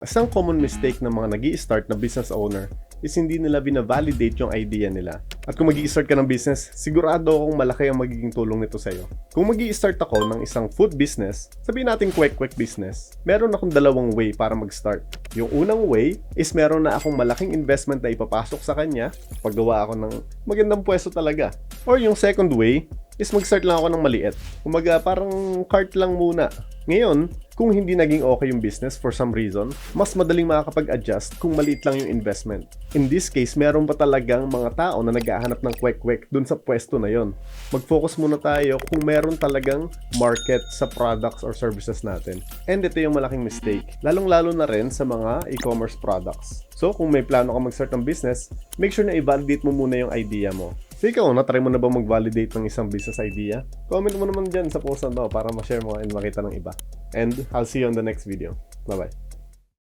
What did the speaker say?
Isang common mistake ng mga nag-i-start na business owner is hindi nila bina-validate yung idea nila. At kung mag-i-start ka ng business, sigurado akong malaki ang magiging tulong nito sa'yo. Kung mag-i-start ako ng isang food business, sabihin natin quick business, meron akong dalawang way para mag-start. Yung unang way is meron na akong malaking investment na ipapasok sa kanya, paggawa ako ng magandang pwesto talaga. Or yung second way is mag-start lang ako ng maliit. Kumaga parang cart lang muna. Ngayon, kung hindi naging okay yung business for some reason, mas madaling makakapag-adjust kung maliit lang yung investment. In this case, meron pa talagang mga tao na naghahanap ng kwek-kwek dun sa pwesto na yon. Mag-focus muna tayo kung meron talagang market sa products or services natin. And ito yung malaking mistake, lalong-lalo na rin sa mga e-commerce products. So, kung may plano ka mag-start ng business, make sure na i-validate mo muna yung idea mo. So ikaw, na-try mo na ba mag-validate ng isang business idea? Comment mo naman dyan sa post na to para ma-share mo and makita ng iba. And I'll see you on the next video. Bye-bye.